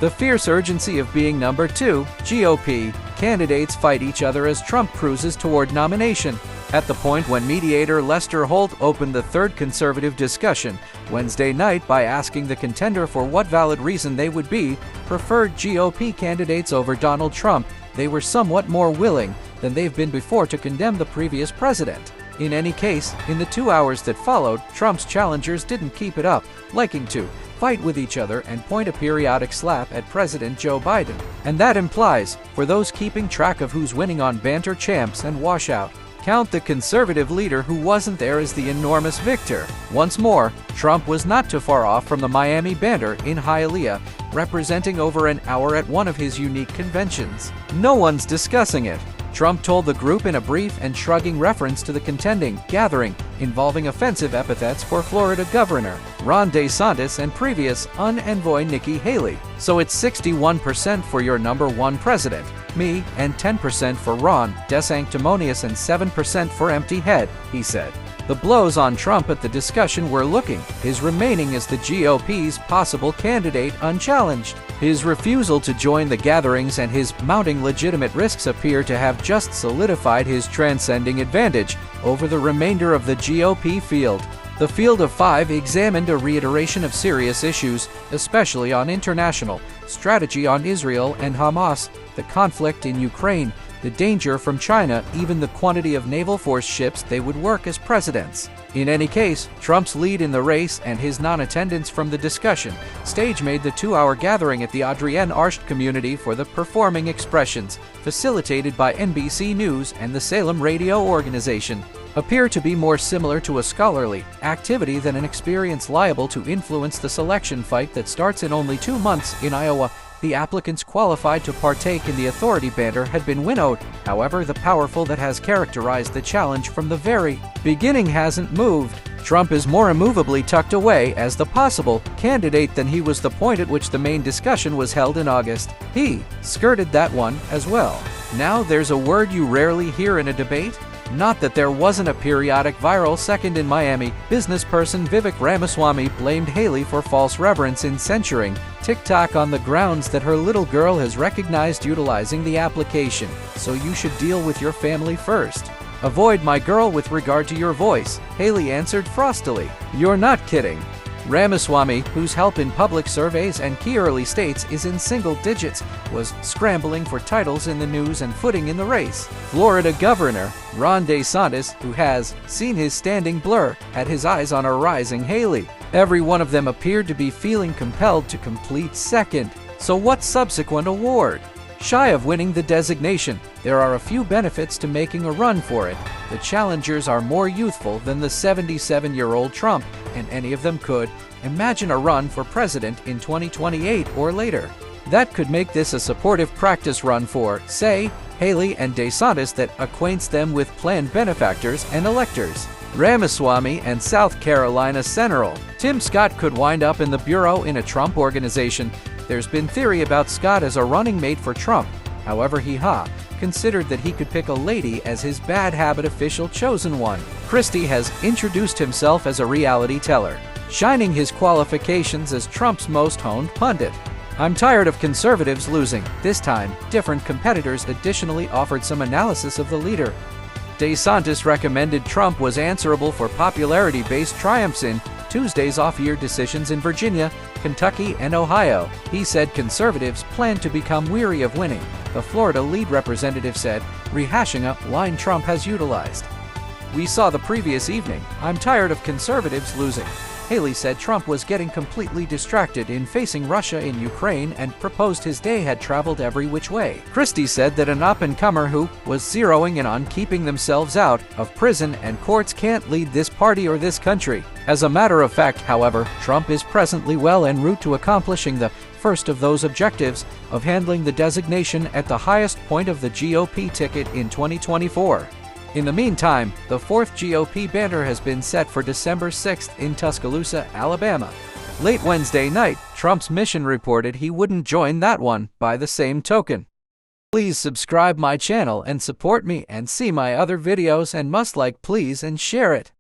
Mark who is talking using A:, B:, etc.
A: The fierce urgency of being number 2, GOP, candidates fight each other as Trump cruises toward nomination. At the point when mediator Lester Holt opened the third conservative discussion Wednesday night by asking the contender for what valid reason they would be preferred GOP candidates over Donald Trump, they were somewhat more willing than they've been before to condemn the previous president. In any case, in the 2 hours that followed, Trump's challengers didn't keep it up, liking to fight with each other and point a periodic slap at President Joe Biden. And that implies, for those keeping track of who's winning on banter champs and washout, count the conservative leader who wasn't there as the enormous victor. Once more, Trump was not too far off from the Miami banter in Hialeah, representing over an hour at one of his unique conventions. No one's discussing it. Trump told the group in a brief and shrugging reference to the contending gathering involving offensive epithets for Florida Governor Ron DeSantis and previous envoy Nikki Haley. So it's 61% for your number 1 president, me, and 10% for Ron DeSanctimonious and 7% for empty head, he said. The blows on Trump at the discussion were looking, his remaining as the GOP's possible candidate unchallenged. His refusal to join the gatherings and his mounting legitimate risks appear to have just solidified his transcending advantage over the remainder of the GOP field. The field of 5 examined a reiteration of serious issues, especially on international strategy on Israel and Hamas, the conflict in Ukraine, the danger from China, even the quantity of naval force ships they would work as presidents. In any case, Trump's lead in the race and his non-attendance from the discussion stage made the 2-hour gathering at the Adrienne Arsht Community for the Performing Expressions, facilitated by NBC News and the Salem Radio Organization, appear to be more similar to a scholarly activity than an experience liable to influence the selection fight that starts in only 2 months in Iowa. The applicants qualified to partake in the authority banter had been winnowed. However, the powerful that has characterized the challenge from the very beginning hasn't moved. Trump is more immovably tucked away as the possible candidate than he was the point at which the main discussion was held in August. He skirted that one as well. Now there's a word you rarely hear in a debate. Not that there wasn't a periodic viral second in Miami. Businessperson Vivek Ramaswamy blamed Haley for false reverence in censuring TikTok on the grounds that her little girl has recognized utilizing the application. So you should deal with your family first. Avoid my girl with regard to your voice, Haley answered frostily. You're not kidding. Ramaswamy, whose help in public surveys and key early states is in single digits, was scrambling for titles in the news and footing in the race. Florida Governor Ron DeSantis, who has seen his standing blur, had his eyes on a rising Haley. Every one of them appeared to be feeling compelled to complete second. So what subsequent award? Shy of winning the designation, there are a few benefits to making a run for it. The challengers are more youthful than the 77-year-old Trump, and any of them could imagine a run for president in 2028 or later. That could make this a supportive practice run for, say, Haley and DeSantis that acquaints them with planned benefactors and electors. Ramaswamy and South Carolina Senator Tim Scott could wind up in the bureau in a Trump organization. There's been theory about Scott as a running mate for Trump. However, he considered that he could pick a lady as his bad habit official chosen one. Christie has introduced himself as a reality teller, shining his qualifications as Trump's most honed pundit. I'm tired of conservatives losing. This time, different competitors additionally offered some analysis of the leader. DeSantis recommended Trump was answerable for popularity-based triumphs in Tuesday's off-year decisions in Virginia, Kentucky, and Ohio. He said conservatives plan to become weary of winning, the Florida lead representative said, rehashing a line Trump has utilized. We saw the previous evening. I'm tired of conservatives losing. Haley said Trump was getting completely distracted in facing Russia in Ukraine and proposed his day had traveled every which way. Christie said that an up-and-comer who was zeroing in on keeping themselves out of prison and courts can't lead this party or this country. As a matter of fact, however, Trump is presently well en route to accomplishing the first of those objectives of handling the designation at the highest point of the GOP ticket in 2024. In the meantime, the 4th GOP banter has been set for December 6th in Tuscaloosa, Alabama. Late Wednesday night, Trump's mission reported he wouldn't join that one by the same token. Please subscribe my channel and support me and see my other videos and must like, please, and share it.